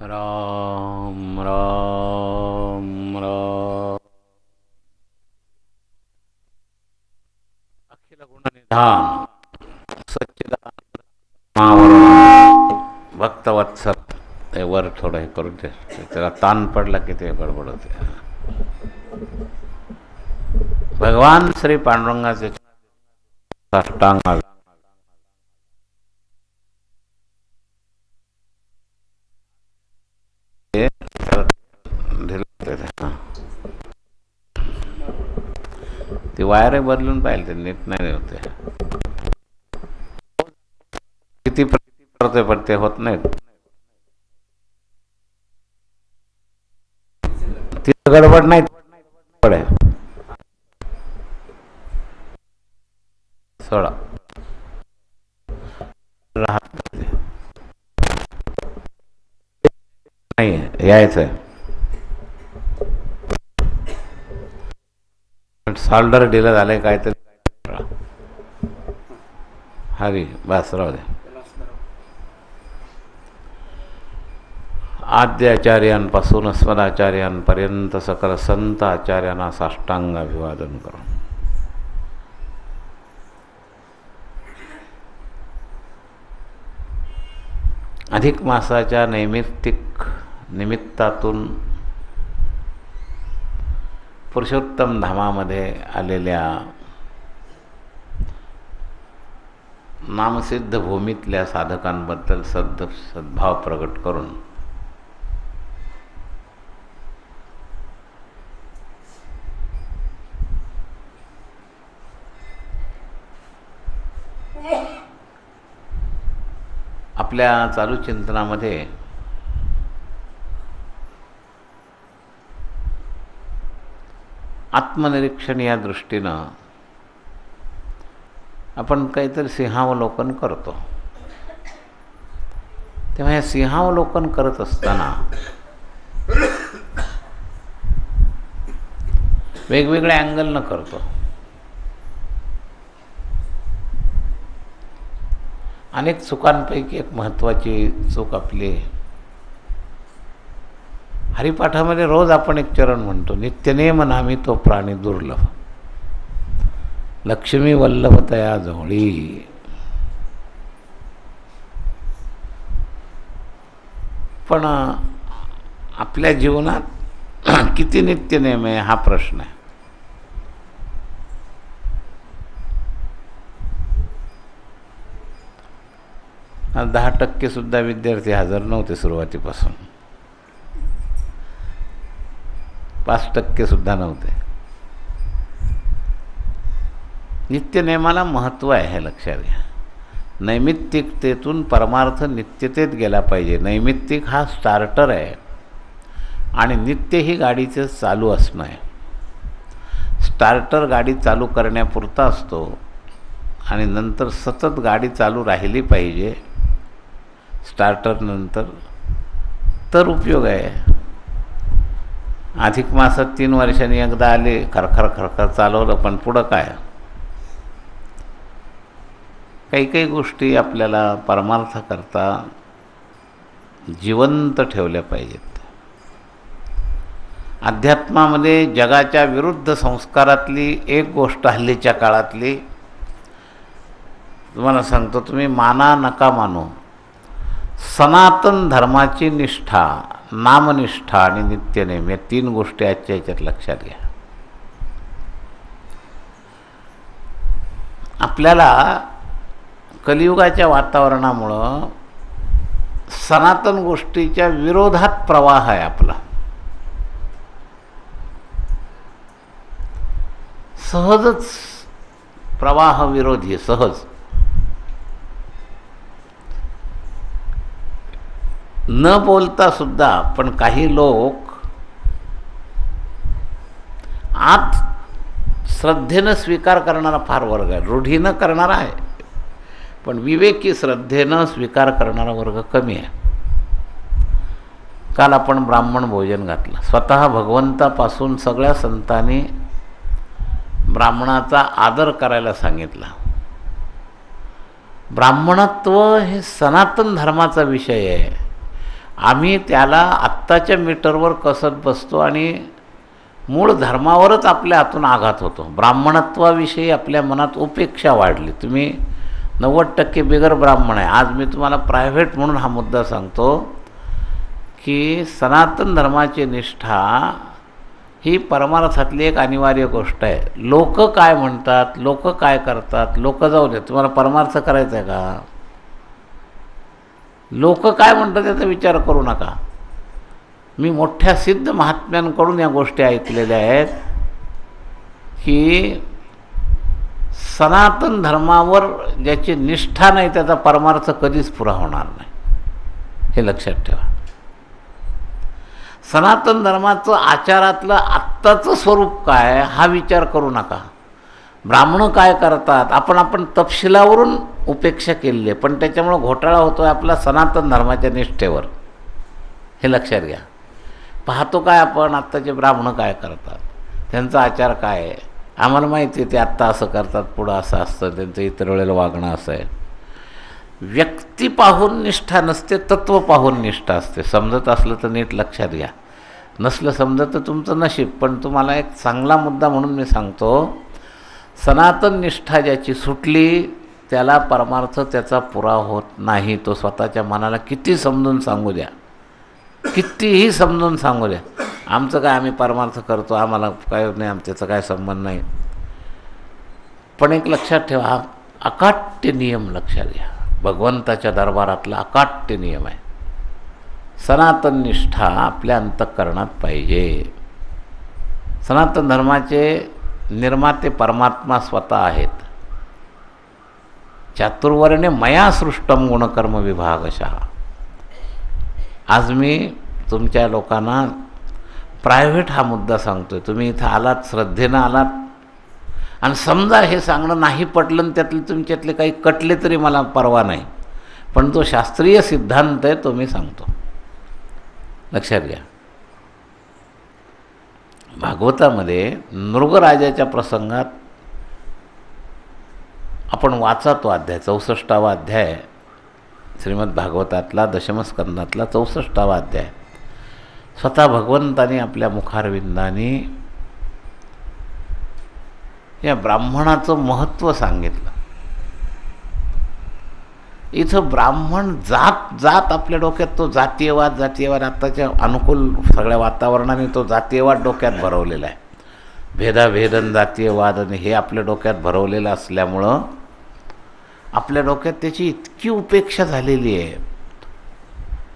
राम राम राम। अखिल गुणनिधान सच्चिदानंद भक्तवत्सल. ते वर थोडं हे करून दे, त्याला ताण पडला की ते गडबड होते. भगवान श्री पांडुरंगाचे साष्टांग ती वायर बदलून पाहिजे, ते नीट नाही होते. किती करतोय पण ते होत नाही. ती गडबड नाही पडे सोडा नाही यायचंय. सॉल्डर डिलं झालंय काहीतरी. हरी बस राहू दे. आद्याचार्यांपासून अस्मदाचार्यांपर्यंत सकल संत आचार्यांना साष्टांग अभिवादन करून अधिक मासाच्या नैमित्तिक निमित्तातून पुरुषोत्तम धामामध्ये आलेल्या नामसिद्ध भूमीतल्या साधकांबद्दल सद्भाव प्रकट करून आपल्या चालू चिंतनामध्ये आत्मनिरीक्षण या दृष्टीनं आपण काहीतरी सिंहावलोकन करतो. तेव्हा हे सिंहावलोकन करत असताना वेगवेगळ्या अँगलनं करतो. अनेक चुकांपैकी एक महत्त्वाची चूक आपली, हरिपाठामध्ये रोज आपण एक चरण म्हणतो, नित्यनेम नामी तो प्राणी दुर्लभ, लक्ष्मी वल्लभ तया जवळी. पण आपल्या जीवनात किती नित्यनेम आहे हा प्रश्न आहे. आज 10% सुद्धा विद्यार्थी हजर नव्हते सुरुवातीपासून, 5% सुद्धा नव्हते. नित्यनेमाला महत्त्व आहे हे लक्षात घ्या. नैमित्तिकतेतून परमार्थ नित्यतेत गेला पाहिजे. नैमित्तिक हा स्टार्टर आहे आणि नित्य ही गाडीचं चालू असणं आहे. स्टार्टर गाडी चालू करण्यापुरता असतो आणि नंतर सतत गाडी चालू राहिली पाहिजे स्टार्टर नंतर, तर उपयोग आहे. अधिक मासात 3 वर्षांनी एकदा आले, खरखर खरखर चालवलं, पण पुढं काय? काही काही गोष्टी आपल्याला परमार्थाकरता जिवंत ठेवल्या पाहिजेत. अध्यात्मामध्ये जगाच्या विरुद्ध संस्कारातली एक गोष्ट हल्लीच्या काळातली तुम्हाला सांगतो, तुम्ही माना नका मानू, सनातन धर्माची निष्ठा, नामनिष्ठा आणि नित्यनेम या 3 गोष्टी आजच्या याच्यात लक्षात घ्या. आपल्याला कलियुगाच्या वातावरणामुळं सनातन गोष्टीच्या विरोधात प्रवाह आहे आपला. सहजच प्रवाह विरोधी, सहज. न बोलता सुद्धा पण काही लोक आत श्रद्धेनं स्वीकार करणारा फार वर्ग आहे. रूढीनं करणारा आहे, पण विवेकी श्रद्धेनं स्वीकार करणारा वर्ग कमी आहे. काल आपण ब्राह्मण भोजन घातलं. स्वतः भगवंतापासून सगळ्या संतांनी ब्राह्मणाचा आदर करायला सांगितला. ब्राह्मणत्व हे सनातन धर्माचा विषय आहे आम्ही त्याला आत्ताच्या मीटरवर कसत बसतो आणि मूळ धर्मावरच आपल्या हातून आघात होतो. ब्राह्मणत्वाविषयी आपल्या मनात उपेक्षा वाढली. तुम्ही 90% बिगर ब्राह्मण आहे. आज मी तुम्हाला प्रायव्हेट म्हणून हा मुद्दा सांगतो की सनातन धर्माची निष्ठा ही परमार्थातली एक अनिवार्य गोष्ट आहे. लोक काय म्हणतात, लोक काय करतात, लोक जाऊ दे, तुम्हाला परमार्थ करायचा आहे का? लोक काय म्हणतात याचा विचार करू नका. मी मोठ्या सिद्ध महात्म्यांकडून या गोष्टी ऐकलेल्या आहेत की सनातन धर्मावर ज्याची निष्ठा नाही त्याचा परमार्थ कधीच पुरा होणार नाही. हे लक्षात ठेवा. सनातन धर्माचं आचारातलं आत्ताचं स्वरूप काय हा विचार करू नका. ब्राह्मण काय करतात आपण तपशिलावरून उपेक्षा केलेली आहे, पण त्याच्यामुळं घोटाळा होतो आहे आपला सनातन धर्माच्या निष्ठेवर. हे लक्षात घ्या. पाहतो काय आपण आत्ताचे ब्राह्मण काय करतात, त्यांचा आचार काय आहे, आम्हाला माहिती आहे ते आत्ता असं करतात, पुढं असं असतं, त्यांचं इतर वेळेला वागणं असं आहे. व्यक्ती पाहून निष्ठा नसते, तत्त्व पाहून निष्ठा असते. समजत असलं तर नीट लक्षात घ्या, नसलं समजत तर तुमचं नशीब. पण तुम्हाला एक चांगला मुद्दा म्हणून मी सांगतो, सनातन निष्ठा ज्याची सुटली त्याला परमार्थ त्याचा पुरा होत नाही. तो स्वतःच्या मनाला किती समजून सांगू द्या, कितीही समजून सांगू द्या, आमचं काय आम्ही परमार्थ करतो, आम्हाला काय नाही, त्याचा काय संबंध नाही. पण एक लक्षात ठेवा, हा अकाट्य नियम लक्षात घ्या. भगवंताच्या दरबारातला अकाट्य नियम आहे. सनातन निष्ठा आपल्या अंतःकरणात पाहिजे. सनातन धर्माचे निर्माते परमात्मा स्वतः आहेत. चातुर्वर्ण्य मया सृष्टम गुणकर्म विभागशः. आज मी तुमच्या लोकांना प्रायव्हेट हा मुद्दा सांगतोय. तुम्ही इथं आलात, श्रद्धेनं आलात, आणि समजा हे सांगणं नाही पटलं आणि त्यातले तुमच्यातले काही कटले तरी मला परवा नाही, पण तो शास्त्रीय सिद्धांत आहे तो मी सांगतो. लक्षात घ्या. भागवतामध्ये नृगराजाच्या प्रसंगात आपण वाचा तो अध्याय, 64वा अध्याय, श्रीमद भागवतातला दशमस्कंदातला 64वा अध्याय. स्वतः भगवंताने आपल्या मुखारविंदाने या ब्राह्मणाचं महत्त्व सांगितलं. इथं ब्राह्मण जात आपल्या डोक्यात, तो जातीयवाद आत्ताच्या अनुकूल सगळ्या वातावरणाने तो जातीयवाद डोक्यात भरवलेला आहे. भेदाभेदन जातीयवाद आणि हे आपल्या डोक्यात भरवलेलं असल्यामुळं आपल्या डोक्यात त्याची इतकी उपेक्षा झालेली आहे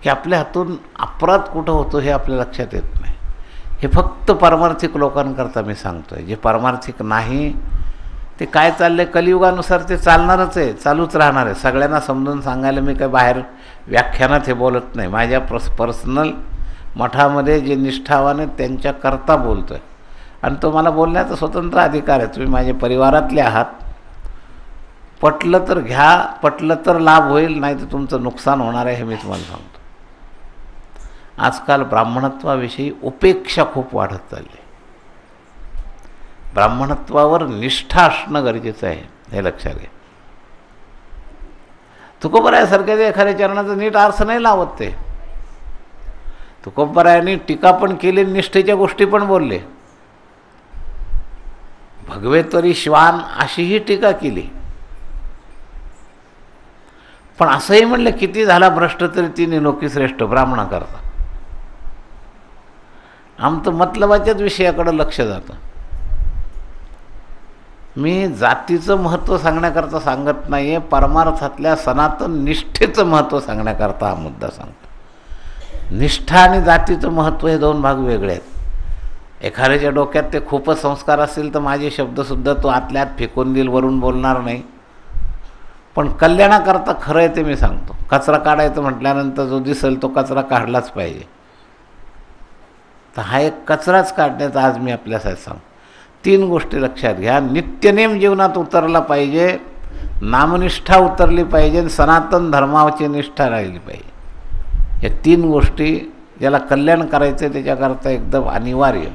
की आपल्या हातून अपराध कुठं होतो हे आपल्या लक्षात येत नाही. हे फक्त पारमार्थिक लोकांकरता मी सांगतो आहे. जे पारमार्थिक नाही ते काय चाललं आहे कलियुगानुसार ते चालणारच आहे, चालूच राहणार आहे. सगळ्यांना समजून सांगायला मी काय बाहेर व्याख्यानात हे बोलत नाही. माझ्या पर्सनल मठामध्ये जे निष्ठावान आहेत त्यांच्याकरता बोलतो आहे, आणि तो मला बोलण्याचा स्वतंत्र अधिकार आहे. तुम्ही माझ्या परिवारातले आहात, पटलं तर घ्या, पटलं तर लाभ होईल, नाही तर तुमचं नुकसान होणार आहे, हे मी तुम्हाला सांगतो. आजकाल ब्राह्मणत्वाविषयी उपेक्षा खूप वाढत चालली. ब्राह्मणत्वावर निष्ठा असणं गरजेचं आहे, हे लक्षात घ्या. तुकोबरायासारख्या एखाद्या चरणाचा नीट अर्थ नाही लावत ते. तुकोबरायांनी टीका पण केली, निष्ठेच्या गोष्टी पण बोलले. भगवेत्वरी श्वान अशीही टीका केली, पण असंही म्हणलं किती झाला भ्रष्ट तरी तिने लोकी श्रेष्ठ ब्राह्मणा करता. आमचं मतलबाच्याच विषयाकडे लक्ष जातं. मी जातीचं महत्त्व सांगण्याकरता सांगत नाही आहे, परमार्थातल्या सनातन निष्ठेचं महत्त्व सांगण्याकरता हा मुद्दा सांगतो. निष्ठा आणि जातीचं महत्त्व हे दोन भाग वेगळे आहेत. एखाद्याच्या डोक्यात ते खूपच संस्कार असतील तर माझे शब्दसुद्धा तो आतल्या आत फेकून देईल, वरून बोलणार नाही. पण कल्याणाकरता खरं आहे ते मी सांगतो. कचरा काढायचं म्हटल्यानंतर जो दिसेल तो कचरा काढलाच पाहिजे. तर हा एक कचराच काढण्याचा आज मी आपल्यासाठी सांगतो. 3 गोष्टी लक्षात घ्या. नित्यनेम जीवनात उतरला पाहिजे, नामनिष्ठा उतरली पाहिजे, सनातन धर्माची निष्ठा राहिली पाहिजे. या 3 गोष्टी ज्याला कल्याण करायचं आहे त्याच्याकरता एकदम अनिवार्य.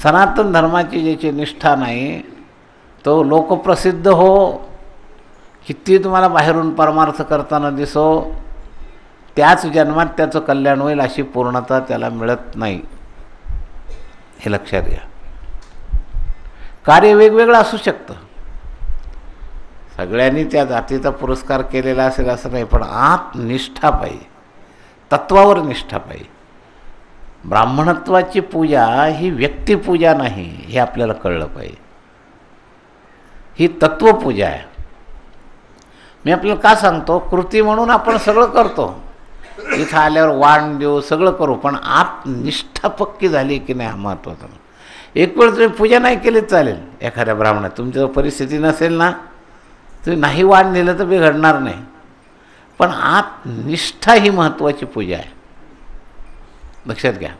सनातन धर्माची ज्याची निष्ठा नाही तो लोकप्रसिद्ध हो, किती तुम्हाला बाहेरून परमार्थ करताना दिसो, त्याच जन्मात त्याचं कल्याण होईल अशी पूर्णता त्याला मिळत नाही, हे लक्षात घ्या. कार्य वेगवेगळं असू शकतं, सगळ्यांनी त्या जातीचा पुरस्कार केलेला असेल असं नाही, पण आत निष्ठा पाहिजे, तत्वावर निष्ठा पाहिजे. ब्राह्मणत्वाची पूजा ही व्यक्तिपूजा नाही, हे आपल्याला कळलं पाहिजे. ही तत्वपूजा आहे. मी आपल्याला का सांगतो, कृती म्हणून आपण सगळं करतो, इथं आल्यावर वाण देऊ सगळं करू, पण आत निष्ठा पक्की झाली की नाही हा महत्त्वाचा. एक वेळ तुम्ही पूजा नाही केली चालेल, एखाद्या ब्राह्मणात तुमच्या परिस्थिती नसेल ना, तुम्ही नाही वाण दिलं तर बिघडणार नाही, पण आत निष्ठा ही महत्त्वाची पूजा आहे, लक्षात घ्या.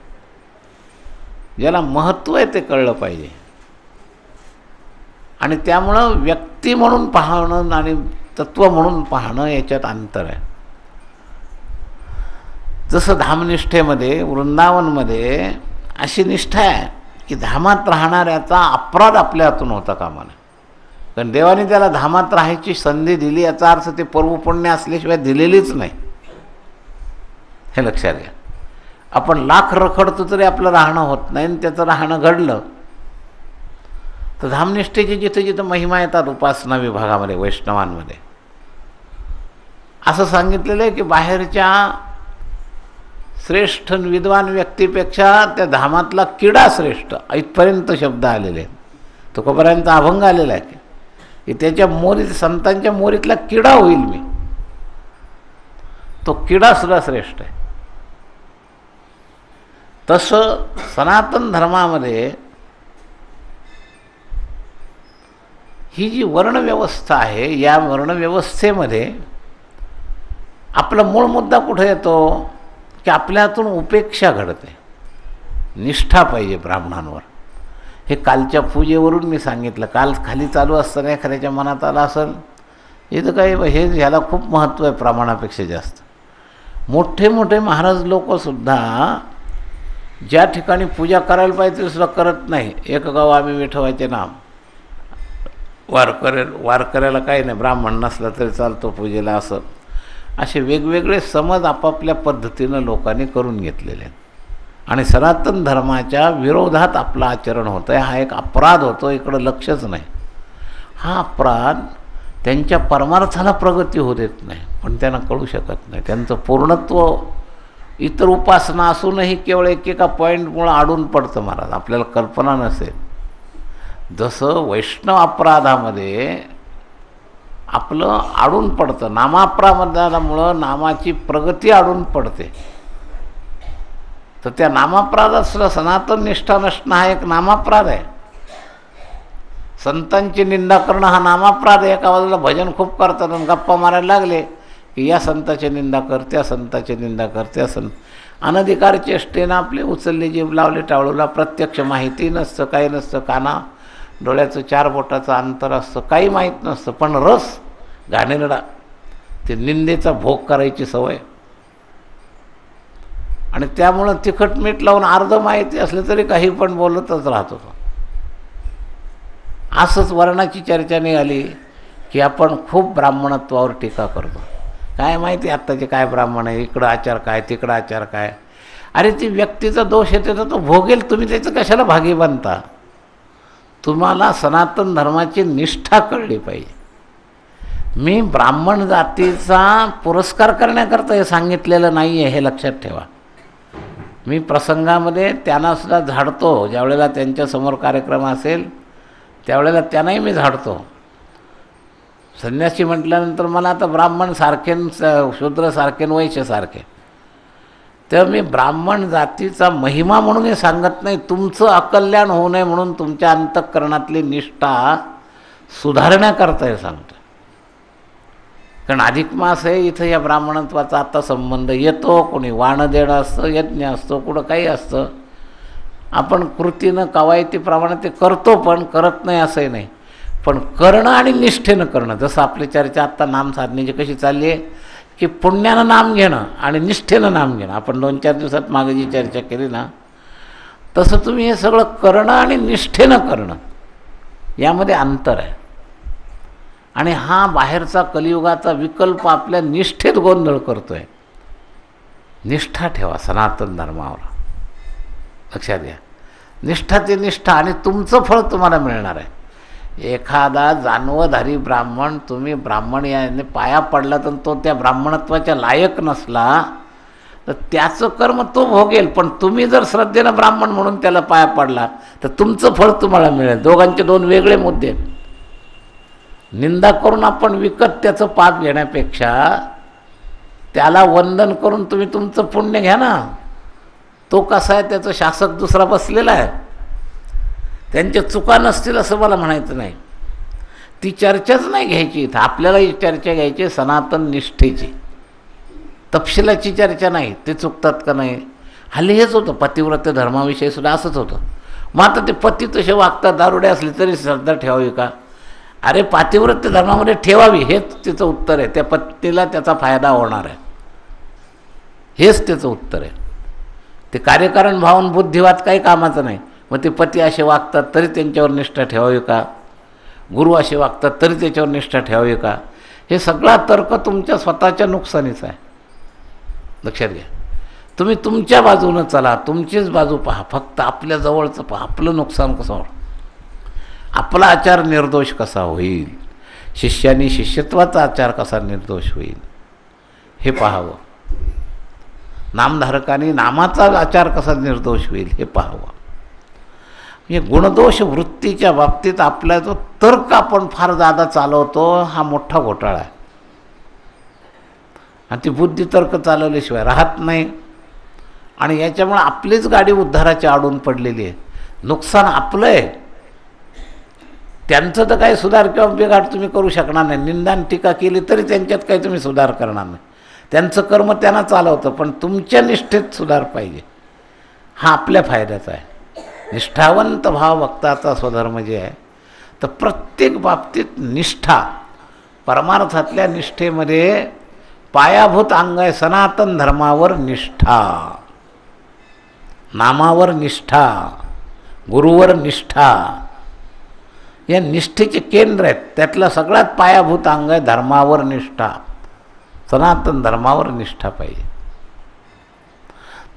ज्याला महत्त्व आहे ते कळलं पाहिजे. आणि त्यामुळं व्यक्ती म्हणून पाहणं आणि तत्व म्हणून पाहणं याच्यात अंतर आहे. जसं धामनिष्ठेमध्ये वृंदावनमध्ये अशी निष्ठा आहे की धामात राहणाऱ्याचा अपराध आपल्या हातून होता कामा नये. कारण देवाने त्याला धामात राहायची संधी दिली, याचा अर्थ ते पर्वपुण्य असल्याशिवाय दिलेलीच नाही, हे लक्षात घ्या. आपण लाख रखडतो तरी आपलं राहणं होत नाही, आणि त्याचं राहणं घडलं तर धामनिष्ठेची जिथं जिथं महिमा येतात उपासना विभागामध्ये वैष्णवांमध्ये असं सांगितलेलं आहे की बाहेरच्या श्रेष्ठ विद्वान व्यक्तीपेक्षा त्या धामातला किडा श्रेष्ठ, इथपर्यंत शब्द आलेले आहेत. तुकोबारायांचा अभंग आलेला आहे की त्याच्या मोरीत, संतांच्या मोरीतला किडा होईल मी, तो किडा सुद्धा श्रेष्ठ आहे. तसं सनातन धर्मामध्ये ही जी वर्णव्यवस्था आहे, या वर्णव्यवस्थेमध्ये आपला मूळ मुद्दा कुठे येतो की आपल्या हातून उपेक्षा घडते, निष्ठा पाहिजे ब्राह्मणांवर. हे कालच्या पूजेवरून मी सांगितलं. काल खाली चालू असताना एखाद्याच्या मनात आलं असेल इथं काही हे ह्याला खूप महत्त्व आहे प्रमाणापेक्षा जास्त. मोठे मोठे महाराज लोकसुद्धा ज्या ठिकाणी पूजा करायला पाहिजे सुद्धा करत नाही. एक गाव आम्ही विठवायचे नाम, वारकऱ्याला काही नाही, ब्राह्मण नसला तरी चालतो पूजेला, असं असे वेगवेगळे समज आपापल्या पद्धतीनं लोकांनी करून घेतलेले आहेत. आणि सनातन धर्माच्या विरोधात आपलं आचरण होतं आहे. हा एक अपराध होतो, इकडं लक्षच नाही. हा अपराध त्यांच्या परमार्थाला प्रगती होऊ देत नाही, पण त्यांना कळू शकत नाही. त्यांचं पूर्णत्व इतर उपासना असूनही केवळ एकेका पॉईंटमुळं आडून पडतं महाराज, आपल्याला कल्पना नसेल. जसं वैष्णव अपराधामध्ये आपलं आडून पडतं, नामापराधामुळं नामाची प्रगती आडून पडते, तर त्या नामापराधात सुद्धा सनातन निष्ठा नसणं हा एक नामापराध आहे. संतांची निंदा करणं हा नामापराध आहे. एका बाजूला भजन खूप करतात आणि गप्पा मारायला लागले की या संताची निंदा कर, त्या संताची निंदा कर, त्या अनधिकार चेष्टेनं आपले उचलले जीभ लावले टाळूला. प्रत्यक्ष माहिती नसतं, काही नसतं, काना डोळ्याचं 4 बोटाचं अंतर असतं, काही माहीत नसतं, पण रस घाणेरडा, ते निंदेचा भोग करायची सवय. आणि त्यामुळं तिखट मीठ लावून अर्ध माहिती असलं तरी काही पण बोलतच राहतो. असंच वर्णाची चर्चा निघाली की आपण खूप ब्राह्मणत्वावर टीका करतो. काय माहिती आत्ताचे काय ब्राह्मण आहे, इकडं आचार काय, तिकडं आचार काय. अरे ती व्यक्तीचा दोष येते तर तो भोगेल, तुम्ही त्याचं कशाला भागी बनता. तुम्हाला सनातन धर्माची निष्ठा कळली पाहिजे. मी ब्राह्मण जातीचा पुरस्कार करण्याकरता हे सांगितलेलं नाही आहे, हे लक्षात ठेवा. मी प्रसंगामध्ये त्यांनासुद्धा झाडतो, ज्यावेळेला त्यांच्यासमोर कार्यक्रम असेल त्यावेळेला त्यांनाही मी झाडतो. संन्यासी म्हटल्यानंतर मला आता ब्राह्मण सारखे, शूद्र सारखे, वैश्य सारखे, तर मी ब्राह्मण जातीचा महिमा म्हणून हे सांगत नाही, तुमचं अकल्याण होऊ नये म्हणून तुमच्या अंतःकरणातली निष्ठा सुधारण्याकरता हे सांगतो. कारण अधिक मास आहे, इथं या ब्राह्मणत्वाचा आता संबंध येतो. कोणी वाण देणं असतं, यज्ञ असतो, कुठं काही असतं. आपण कृतीनं कवायतीप्रमाणे ते करतो, पण करत नाही असंही नाही, पण करणं आणि निष्ठेनं करणं. जसं आपली चर्चा आत्ता नाम साधनेची कशी चालली आहे की पुण्यानं नाम घेणं आणि निष्ठेनं नाम घेणं, आपण 2-4 दिवसात मागे जी चर्चा केली ना, तसं तुम्ही हे सगळं करणं आणि निष्ठेनं करणं यामध्ये अंतर आहे. आणि हा बाहेरचा कलियुगाचा विकल्प आपल्या निष्ठेत गोंधळ करतो आहे. निष्ठा ठेवा सनातन धर्मावर. लक्षात घ्या, निष्ठा ते निष्ठा आणि तुमचं फळ तुम्हाला मिळणार आहे. एखादा जानवधारी ब्राह्मण तुम्ही ब्राह्मण याने पाया पडला तर तो त्या ब्राह्मणत्वाच्या लायक नसला तर त्याचं कर्म तो भोगेल. पण तुम्ही जर श्रद्धेनं ब्राह्मण म्हणून त्याला पाया पडला तर तुमचं फळ तुम्हाला मिळेल. दोघांचे दोन वेगळे मुद्दे आहेत. निंदा करून आपण विकत त्याचं पाप घेण्यापेक्षा त्याला वंदन करून तुम्ही तुमचं पुण्य घ्या ना. तो कसा आहे त्याचं शासक दुसरा बसलेला आहे. त्यांच्या चुका नसतील असं मला म्हणायचं नाही. ती चर्चाच नाही घ्यायची इथं. आपल्याला ही चर्चा घ्यायची सनातन निष्ठेची, तपशिलाची चर्चा नाही. ते चुकतात का नाही. हल्ली हेच होतं पतिव्रत धर्माविषयी सुद्धा असंच होतं. मग आता ते पती तसे वागतात, दारुडे असले तरी श्रद्धा ठेवावी का. अरे पातिव्रत्य धर्मामध्ये ठेवावी हेच तिचं उत्तर आहे. त्या पत्नीला त्याचा फायदा होणार आहे हेच त्याचं उत्तर आहे. ते कार्यकारण भावन बुद्धिवाद काही कामाचं नाही. मग ते पती असे वागतात तरी त्यांच्यावर निष्ठा ठेवावी का, गुरु असे वागतात तरी त्याच्यावर निष्ठा ठेवावी का. हे सगळा तर्क तुमच्या स्वतःच्या नुकसानीचा आहे. लक्षात घ्या, तुम्ही तुमच्या बाजूनं चला, तुमचीच बाजू पहा, फक्त आपल्या जवळचं पहा. आपलं नुकसान कसं होईल, आपला आचार निर्दोष कसा होईल, शिष्यानी शिष्यत्वाचा आचार कसा निर्दोष होईल हे पाहावं. नामधारकांनी नामाचा आचार कसा निर्दोष होईल हे पाहावं. म्हणजे गुणदोष वृत्तीच्या बाबतीत आपला जो तर्क आपण फार जादा चालवतो हा मोठा घोटाळा आहे. आणि ती बुद्धी तर्क चालवल्याशिवाय राहत नाही. आणि याच्यामुळे आपलीच गाडी उद्धाराची अडून पडलेली आहे. नुकसान आपलं आहे. त्यांचं तर काही सुधार किंवा बिघाड तुम्ही करू शकणार नाही. निंदान टीका केली तरी त्यांच्यात काही तुम्ही सुधार करणार नाही. त्यांचं कर्म त्यांना चालवतं. पण तुमच्या निष्ठेत सुधार पाहिजे. हा आपल्या फायद्याचा आहे. निष्ठावंत भाव भक्ताचा स्वधर्म जे आहे तर प्रत्येक बाबतीत निष्ठा, परमार्थातल्या निष्ठेमध्ये पायाभूत अंग आहे सनातन धर्मावर निष्ठा, नामावर निष्ठा, गुरुवर निष्ठा. या निष्ठेचे केंद्र आहेत. त्यातलं सगळ्यात पायाभूत अंग आहे धर्मावर निष्ठा. सनातन धर्मावर निष्ठा पाहिजे.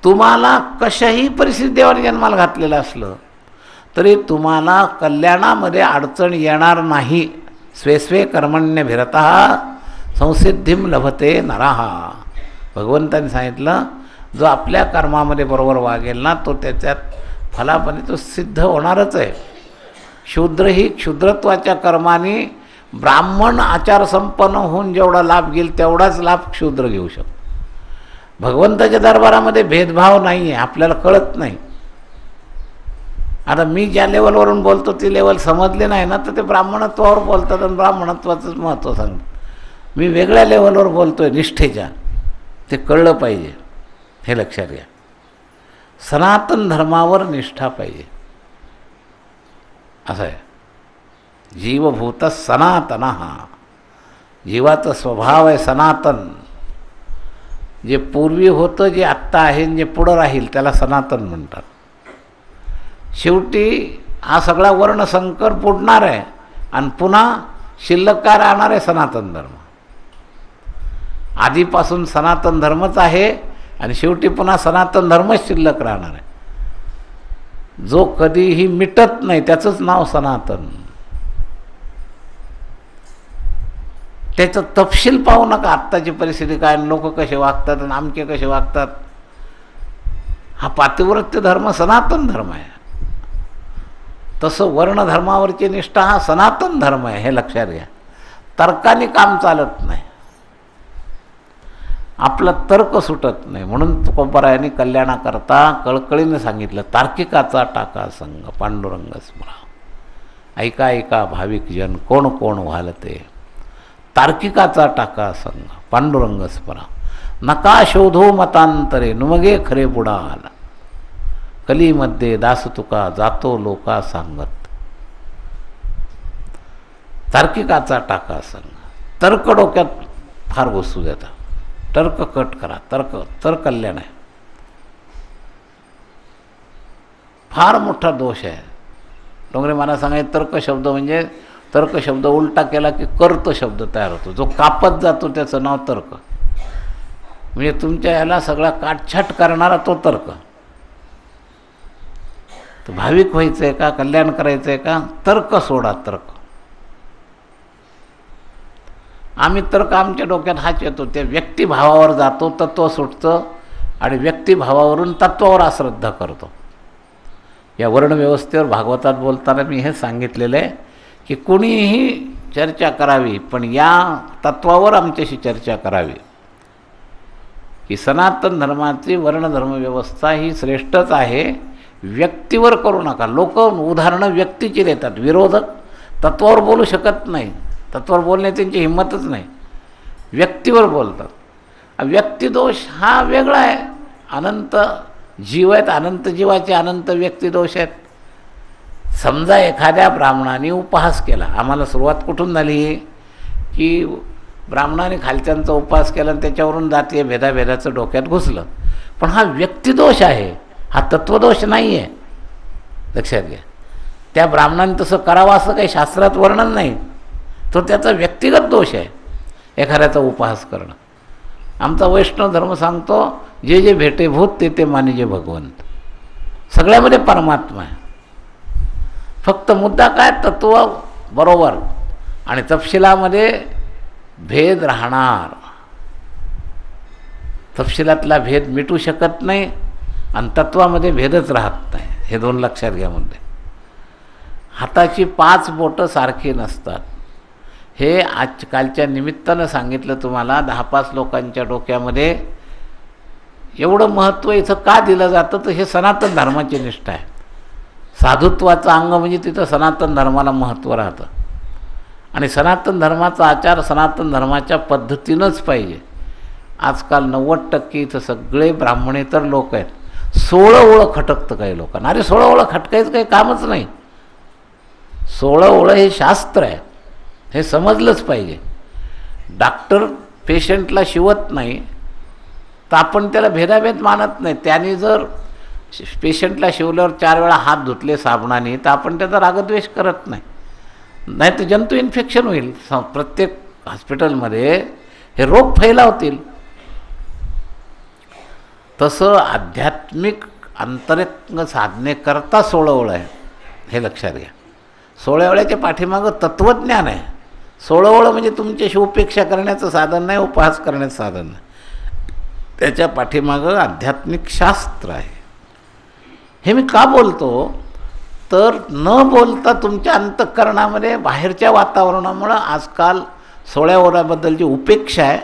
तुम्हाला कशाही परिस्थिती देवाने जन्माला घातलेलं असलं तरी तुम्हाला कल्याणामध्ये अडचण येणार नाही. स्वे कर्मण्यभिरतः संसिद्धिम लभते नरः. भगवंतांनी सांगितलं जो आपल्या कर्मामध्ये बरोबर वागेल ना तो त्याच्यात फलापणे तो सिद्ध होणारच आहे. शूद्रही क्षुद्रत्वाच्या कर्माने ब्राह्मण आचारसंपन्न होऊन जेवढा लाभ घेईल तेवढाच लाभ क्षुद्र घेऊ शकतो. भगवंताच्या दरबारामध्ये भेदभाव नाही आहे, आपल्याला कळत नाही. आता मी ज्या लेवलवरून बोलतो ती लेवल समजली नाही ना तर ते ब्राह्मणत्वावर बोलतात आणि ब्राह्मणत्वाचंच महत्त्व सांगतात. मी वेगळ्या लेवलवर बोलतो आहे निष्ठेच्या. ते कळलं पाहिजे. हे लक्षात घ्या. सनातन धर्मावर निष्ठा पाहिजे असं आहे. जीवभूत सनातन. जीवाचा स्वभाव आहे सनातन. जे पूर्वी होतं, जे आत्ता आहे, जे पुढं राहील त्याला सनातन म्हणतात. शेवटी हा सगळा वर्णसंकर पुढणार आहे आणि पुन्हा शिल्लक काय राहणार आहे सनातन धर्म. आधीपासून सनातन धर्मच आहे आणि शेवटी पुन्हा सनातन धर्मच शिल्लक राहणार आहे. जो कधीही मिटत नाही त्याचंच नाव सनातन. त्याचं तपशील पाहू नका. आत्ताची परिस्थिती काय, लोक कसे वागतात आणि आमके कसे वागतात. हा पातिव्रत्य धर्म सनातन धर्म आहे. तसं वर्णधर्मावरची निष्ठा हा सनातन धर्म आहे. हे लक्षात घ्या. तर्काने काम चालत नाही. आपला तर्क सुटत नाही. म्हणून तुकोबरायांनी कल्याणाकरता कळकळीने सांगितलं तार्किकाचा टाका संग पांडुरंग स्मरा. ऐका ऐका भाविक जन कोण कोण व्हालते. तार्किकाचा टाका संग पांडुरंग स्मरा. नका शोधो मतांतरे नुमगे खरे बुडाल. कलीमध्ये दास तुका जातो लोका सांगत. तार्किकाचा टाका संग. तर्क डोक्यात फार घुसू देतात. तर्क कट करा. तर्क कल्याण आहे. फार मोठा दोष आहे. डोंगरे मला सांगायचं तर्क शब्द म्हणजे तर्क शब्द उलटा केला की कर्त शब्द तयार होतो. जो कापत जातो त्याचं नाव तर्क. म्हणजे तुमच्या याला सगळा काटछाट करणारा तो तर्क. तर भाविक व्हायचं आहे का, कल्याण करायचं आहे का, तर्क सोडा. तर्क आम्ही तर्क आमच्या डोक्यात हाच येतो, त्या व्यक्तिभावावर जातो, तत्व सुटतं आणि व्यक्तिभावावरून तत्वावर अश्रद्धा करतो. या वर्णव्यवस्थेवर भागवतात बोलताना मी हे सांगितलेलं आहे की कुणीही चर्चा करावी, पण या तत्वावर आमच्याशी चर्चा करावी की सनातन धर्माची वर्णधर्मव्यवस्था ही श्रेष्ठच आहे. व्यक्तीवर करू नका. लोक उदाहरणं व्यक्तीची देतात. विरोधक तत्वावर बोलू शकत नाही, तत्वावर बोलण्याची त्यांची हिंमतच नाही, व्यक्तीवर बोलतात. व्यक्तिदोष हा वेगळा आहे. अनंत जीव आहेत, अनंत जीवाचे अनंत व्यक्तिदोष आहेत. समजा एखाद्या ब्राह्मणाने उपहास केला, आम्हाला सुरुवात कुठून झाली की ब्राह्मणाने खालच्यांचा उपहास केला आणि त्याच्यावरून जातीय भेदाभेदाचं डोक्यात घुसलं. पण हा व्यक्तिदोष आहे, हा तत्वदोष नाही आहे. लक्षात घ्या. त्या ब्राह्मणाने तसं करावं असं काही शास्त्रात वर्णन नाही, तो त्याचा व्यक्तिगत दोष आहे एखाद्याचा उपहास करणं. आमचा वैष्णव धर्म सांगतो जे जे भेटे भूत ते ते मानिजे भगवंत. सगळ्यामध्ये परमात्मा आहे. फक्त मुद्दा काय, तत्व बरोबर आणि तपशिलामध्ये भेद राहणार. तपशिलातला भेद मिटू शकत नाही आणि तत्वामध्ये भेदच राहत नाही. हे दोन लक्षात घ्या मुद्दे. हाताची 5 बोटं सारखी नसतात. हे आजकालच्या निमित्तानं सांगितलं तुम्हाला. 10-5 लोकांच्या डोक्यामध्ये एवढं महत्त्व इथं का दिलं जातं, तर हे सनातन धर्माची निष्ठा आहे. साधुत्वाचं अंग म्हणजे तिथं सनातन धर्माला महत्त्व राहतं आणि सनातन धर्माचा आचार सनातन धर्माच्या पद्धतीनंच पाहिजे. आजकाल 90% इथं सगळे ब्राह्मणेतर लोक आहेत. 16 ओळं खटकतं काही लोकांना. अरे 16 ओळं खटकायचं काही कामच नाही. 16 ओळं हे शास्त्र आहे, हे समजलंच पाहिजे. डॉक्टर पेशंटला शिवत नाही तर आपण त्याला भेदाभेद मानत नाही. त्याने जर पेशंटला शिवल्यावर 4 वेळा हात धुतले साबणाने तर आपण त्याचा रागद्वेष करत नाही. नाही तर जंतू इन्फेक्शन होईल. प्रत्येक हॉस्पिटलमध्ये हे रोग फैलावतील. तसं आध्यात्मिक अंतरंग साधनेकरता 16 ओळ आहे, हे लक्षात घ्या. 16 ओळ्याच्या पाठीमागं तत्त्वज्ञान आहे. 16 ओळ म्हणजे तुमच्याशी उपेक्षा करण्याचं साधन नाही, उपहास करण्याचं साधन नाही. त्याच्या पाठीमागं आध्यात्मिक शास्त्र आहे. हे मी का बोलतो, तर न बोलता तुमच्या अंतःकरणामध्ये बाहेरच्या वातावरणामुळं आजकाल 16 ओळ्याबद्दलची उपेक्षा आहे.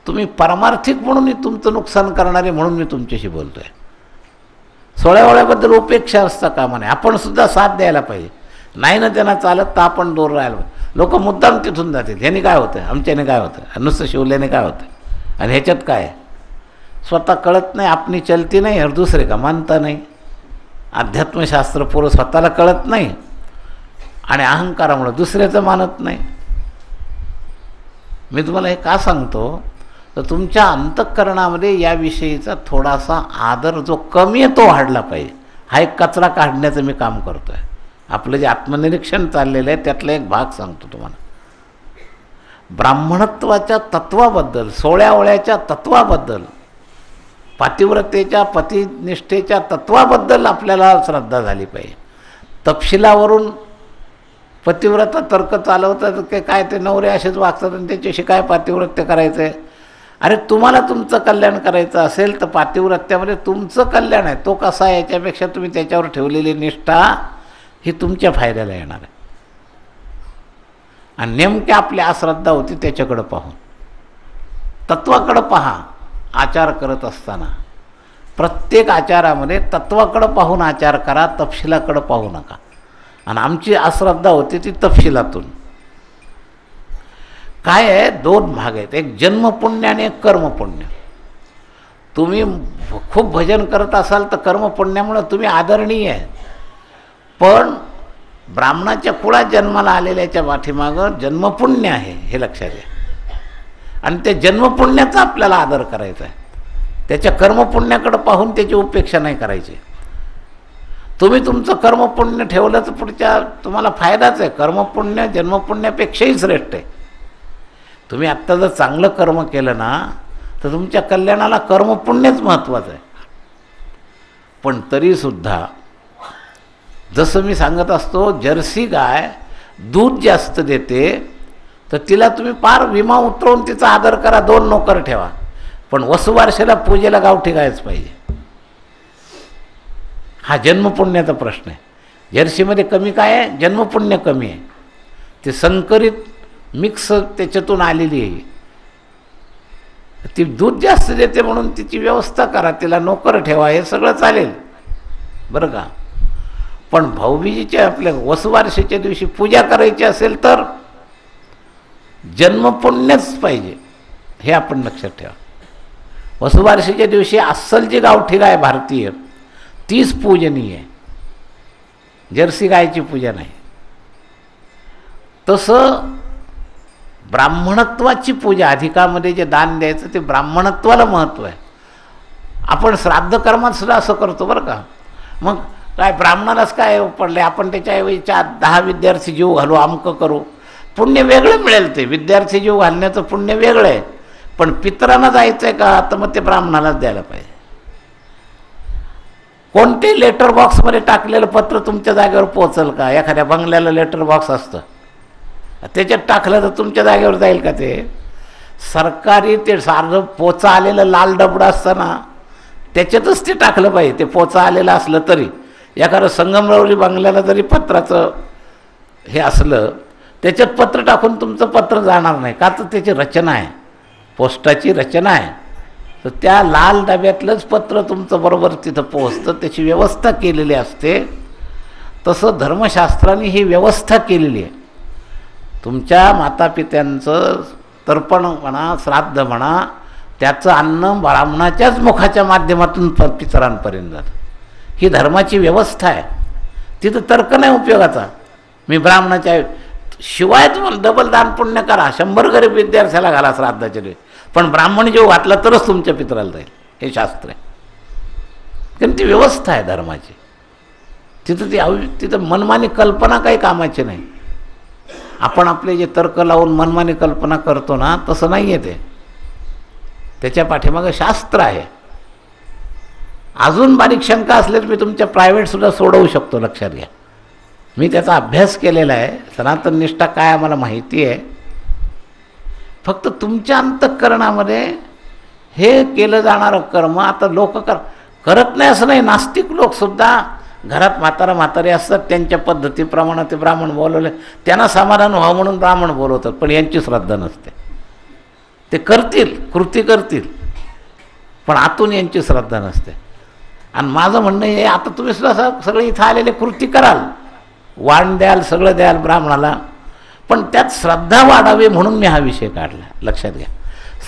तुम्ही परमार्थिक म्हणून तुमचं नुकसान करणारे म्हणून मी तुमच्याशी बोलतो आहे. 16 ओळ्याबद्दल उपेक्षा असता कामा नये. आपण सुद्धा साथ द्यायला पाहिजे. नाही ना त्यांना चालत तर आपण दूर राहायला पाहिजे. लोक मुद्दाम तिथून जातील. ह्याने काय होतं, आमच्याने काय होतं, नुसतं शिवल्याने काय होतं, आणि ह्याच्यात काय आहे. स्वतः कळत नाही, आपली चलती नाही, हर दुसरे का मानता नाही. अध्यात्मशास्त्र पूर्व स्वतःला कळत नाही आणि अहंकारामुळे दुसऱ्याचं मानत नाही. मी तुम्हाला हे का सांगतो, तर तुमच्या अंतःकरणामध्ये याविषयीचा थोडासा आदर जो कमी आहे तो वाढला पाहिजे. हा एक कचरा काढण्याचं मी काम करतो आहे. आपलं जे आत्मनिरीक्षण चाललेलं आहे त्यातला एक भाग सांगतो तुम्हाला. ब्राह्मणत्वाच्या तत्वाबद्दल, 16 ओळ्याच्या तत्वाबद्दल, पातिव्रतेच्या पतिनिष्ठेच्या तत्वाबद्दल आपल्याला श्रद्धा झाली पाहिजे. तपशिलावरून पतिव्रता तर्क चालवतात की काय ते नवरे असेच वागतात आणि त्याच्याशी काय पातिव्रत्य करायचं आहे. अरे तुम्हाला तुमचं कल्याण करायचं असेल तर पातिव्रत्यामध्ये तुमचं कल्याण आहे. तो कसा आहे याच्यापेक्षा तुम्ही त्याच्यावर ठेवलेली निष्ठा ही तुमच्या फायद्याला येणार आहे. आणि नेमकी आपली अश्रद्धा होती त्याच्याकडं पाहून. तत्वाकडं पहा. आचार करत असताना प्रत्येक आचारामध्ये तत्वाकडं पाहून आचार करा, तपशिलाकडं पाहू नका. आणि आमची अश्रद्धा होती ती तपशिलातून. काय आहे, 2 भाग आहेत. एक जन्मपुण्य आणि एक कर्मपुण्य. तुम्ही खूप भजन करत असाल तर कर्मपुण्यामुळे तुम्ही आदरणीय आहे. पण ब्राह्मणाच्या कुळात जन्माला आलेल्याच्या पाठीमागं जन्मपुण्य आहे, हे लक्षात घ्या. आणि त्या जन्मपुण्याचा आपल्याला आदर करायचा आहे. त्याच्या कर्मपुण्याकडे पाहून त्याची उपेक्षा नाही करायची. तुम्ही तुमचं कर्मपुण्य ठेवलं तर पुढच्या तुम्हाला फायदाच आहे. कर्मपुण्य जन्मपुण्यापेक्षाही श्रेष्ठ आहे. तुम्ही आत्ता जर चांगलं कर्म केलं ना तर तुमच्या कल्याणाला कर्मपुण्यच महत्त्वाचं आहे. पण तरीसुद्धा जसं मी सांगत असतो, जर्सी गाय दूध जास्त देते तर तिला तुम्ही पार विमा उतरवून तिचा आदर करा, 2 नोकर ठेवा, पण वसुवारशेला पूजेला गावठी गायच पाहिजे. हा जन्मपुण्याचा प्रश्न आहे. जर्सीमध्ये कमी काय आहे? जन्मपुण्य कमी आहे. ते संकरित मिक्स त्याच्यातून आलेली आहे. ती दूध जास्त देते म्हणून तिची व्यवस्था करा, तिला नोकर ठेवा, हे सगळं चालेल बरं का. पण भाऊबीजेच्या आपल्या वसुवारशेच्या दिवशी पूजा करायची असेल तर जन्मपुण्यच पाहिजे, हे आपण लक्षात ठेवा. वसुबारशीच्या दिवशी अस्सल जी गावठी गाय भारतीय तीच पूजनीय आहे, जर्सी गायची पूजा नाही. तसं ब्राह्मणत्वाची पूजा, अधिकामध्ये जे दान द्यायचं ते ब्राह्मणत्वाला महत्त्व आहे. आपण श्राद्ध कर्मात सुद्धा असं करतो बरं का. मग काय ब्राह्मणालाच काय पडले, आपण त्याच्याऐवजी 10 विद्यार्थी जीव घालू, अमकं करू, पुण्य वेगळं मिळेल. ते विद्यार्थी जीव घालण्याचं पुण्य वेगळं आहे, पण पितरांना जायचं आहे का, तर मग ते ब्राह्मणालाच द्यायला पाहिजे. कोणते लेटर बॉक्समध्ये टाकलेलं पत्र तुमच्या जागेवर पोहोचल का? एखाद्या बंगल्याला लेटर बॉक्स असतं, त्याच्यात टाकलं तर तुमच्या जागेवर जाईल का? ते सरकारी ते सारं पोचा आलेलं लाल डबडं असतं ना, त्याच्यातच ते टाकलं पाहिजे. ते पोचा आलेलं असलं तरी, एखादं संगमरवली बंगल्याला जरी पत्राचं हे असलं, त्याच्यात पत्र टाकून तुमचं पत्र जाणार नाही का, तर त्याची रचना आहे, पोस्टाची रचना आहे. तर त्या लाल डब्यातलंच पत्र तुमचं बरोबर तिथं पोहोचतं, त्याची व्यवस्था केलेली असते. तसं धर्मशास्त्राने ही व्यवस्था केलेली आहे. तुमच्या मातापित्यांचं तर्पण म्हणा, श्राद्ध म्हणा, त्याचं अन्न ब्राह्मणाच्याच मुखाच्या माध्यमातून पितरांपर्यंत जातं. ही धर्माची व्यवस्था आहे. तिथं तर्क नाही उपयोगाचा. मी ब्राह्मणाच्या शिवाय तुम्हाला डबल दान पुण्य करा, 100 गरीब विद्यार्थ्याला घाला श्राद्धाच्या दिवशी, पण ब्राह्मण जीव घातला तरच तुमच्या पितराला जाईल, हे शास्त्र आहे. कारण ती व्यवस्था आहे धर्माची. तिथं मनमानी कल्पना काही कामाची नाही. आपण आपले जे तर्क लावून मनमानी कल्पना करतो ना, तसं नाही आहे ते. त्याच्या पाठीमागं शास्त्र आहे. अजून बारीक शंका असल्या तर मी तुमच्या प्रायव्हेटसुद्धा सोडवू शकतो, लक्षात घ्या. मी त्याचा अभ्यास केलेला आहे. सनातन निष्ठा काय आम्हाला माहिती आहे. फक्त तुमच्या अंतःकरणामध्ये हे केलं जाणारं कर्म आता लोक करत नाही असं नाही. नास्तिक लोकसुद्धा घरात म्हातारे असतात, त्यांच्या पद्धतीप्रमाणे ते ब्राह्मण बोलवले, त्यांना समाधान व्हावं म्हणून ब्राह्मण बोलवतात, पण यांची श्रद्धा नसते. ते करतील, कृती करतील, पण आतून यांची श्रद्धा नसते. आणि माझं म्हणणं हे, आता तुम्ही सुद्धा सगळे इथं आलेले कृती कराल, वाण द्याल, सगळं द्याल ब्राह्मणाला, पण त्यात श्रद्धा वाढावी म्हणून मी हा विषय काढला. लक्षात घ्या,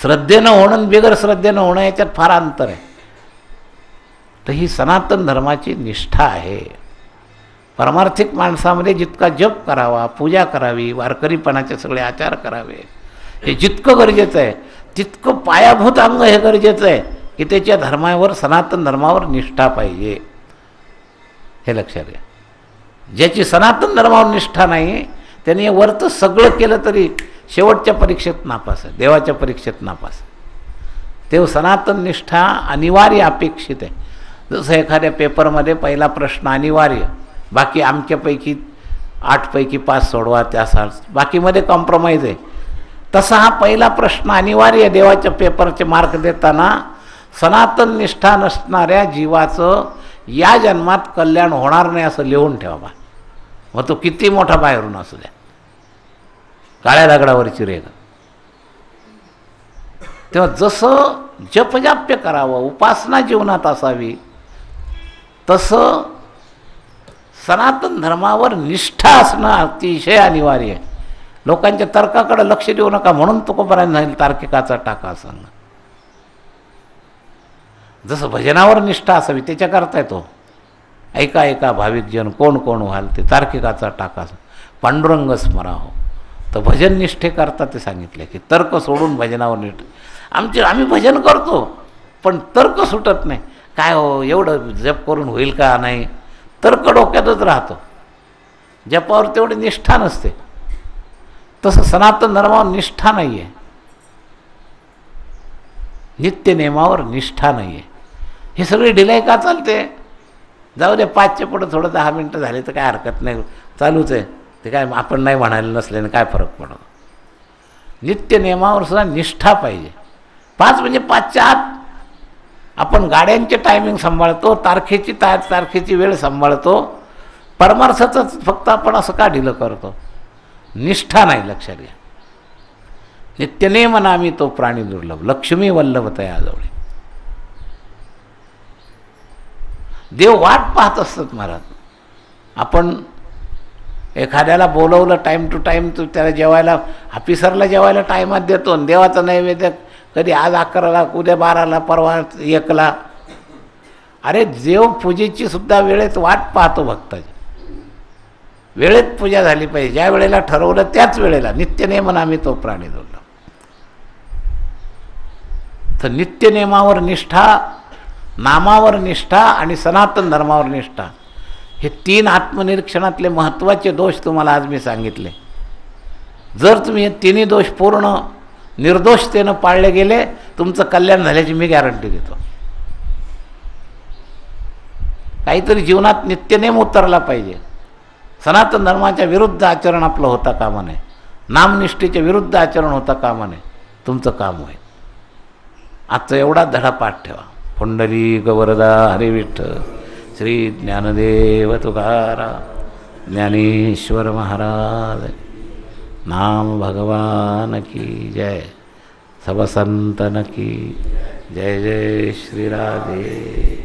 श्रद्धेनं होणं बिगर श्रद्धेनं होणं याच्यात फार अंतर आहे. तर ही सनातन धर्माची निष्ठा आहे. परमार्थिक माणसामध्ये जितका जप करावा, पूजा करावी, वारकरीपणाचे सगळे आचार करावे, हे जितकं गरजेचं आहे, तितकं पायाभूत अंग हे गरजेचं आहे की त्याच्या धर्मावर, सनातन धर्मावर निष्ठा पाहिजे. हे लक्षात घ्या. ज्याची सनातन धर्मावर निष्ठा नाही त्याने वरतं सगळं केलं तरी शेवटच्या परीक्षेत नापास आहे, देवाच्या परीक्षेत नापास. तेव्हा सनातन निष्ठा अनिवार्य अपेक्षित आहे. जसं एखाद्या पेपरमध्ये पहिला प्रश्न अनिवार्य, बाकी आमच्यापैकी 8 पैकी 5 सोडवा, त्यासार बाकीमध्ये कॉम्प्रोमाइज आहे, तसा हा पहिला प्रश्न अनिवार्य. देवाच्या पेपरचे मार्क देताना सनातन निष्ठा नसणाऱ्या जीवाचं या जन्मात कल्याण होणार नाही असं लिहून ठेवा. मग तो किती मोठा बाहेरून असू द्या, काळ्या दगडावरची रेघ. तेव्हा जसं जपजाप्य करावं, उपासना जीवनात असावी, तसं सनातन धर्मावर निष्ठा असणं अतिशय अनिवार्य आहे. लोकांच्या तर्काकडे लक्ष देऊ नका म्हणून तुकोबारांनी सांगितलं तार्किकाचा टाका सांग. जसं भजनावर निष्ठा असावी त्याच्याकरता येतो. ऐका ऐका भाविकजन कोण कोण व्हाल ते तार्किकाचा टाका पांडुरंग स्मराहो. तर भजन निष्ठे करता ते सांगितले की तर्क सोडून भजनावर निष्ठा. आम्ही भजन करतो पण तर्क सुटत नाही. काय हो एवढं जप करून होईल का नाही, तर्क डोक्यातच राहतो, जपावर तेवढी निष्ठा नसते. तसं सनातन धर्मावर निष्ठा नाही आहे. नित्यनेमावर निष्ठा नाही आहे. हे सगळे डिले का चालते? जाऊ दे 5च्या पुढं थोडं 10 मिनटं झाले तर काय हरकत नाही, चालूच आहे ते, काय आपण नाही म्हणायला नसल्याने काय फरक पडतो. नित्यनेमावर सुद्धा निष्ठा पाहिजे. 5 म्हणजे 5च्या आत आपण गाड्यांचे टायमिंग सांभाळतो, तारखेची वेळ सांभाळतो, परमार्थाचंच फक्त आपण असं का ढिलं करतो? निष्ठा नाही. लक्षात घ्या. नित्यनेम नामी तो प्राणी दुर्लभ, लक्ष्मी वल्लभ तयाजवळे. देव वाट पाहत असतात महाराज. आपण एखाद्याला बोलवलं टाईम टू टाईम, तो त्याला जेवायला, ऑफिसरला जेवायला टायमात देतो, आणि देवाचं नैवेद्य कधी आज 11ला, उद्या 12ला, परवा 1ला. अरे देव पूजेची सुद्धा वेळेत वाट पाहतो भक्ताची. वेळेत पूजा झाली पाहिजे, ज्या वेळेला ठरवलं त्याच वेळेला. नित्यनेम नामी तो प्राणी दुर्लभ. तर नित्यनेमावर निष्ठा, नामावर निष्ठा आणि सनातन धर्मावर निष्ठा, हे 3 आत्मनिरीक्षणातले महत्त्वाचे दोष तुम्हाला आज मी सांगितले. जर तुम्ही हे 3ही दोष पूर्ण निर्दोषतेनं पाळले गेले, तुमचं कल्याण झाल्याची मी गॅरंटी देतो. काहीतरी जीवनात नित्यनेम उतरला पाहिजे. सनातन धर्माच्या विरुद्ध आचरण आपलं होता कामा नये, नामनिष्ठेच्या विरुद्ध आचरण होता कामा नये. तुमचं काम होईल. आजचा एवढा धडा पाठ ठेवा. पुंडलिक वरदा हरी विठ्ठल, श्री ज्ञानदेव तुकाराम, ज्ञानेश्वर महाराज. नाम भगवान की जय, सब संतन की जय. जय श्री राधे.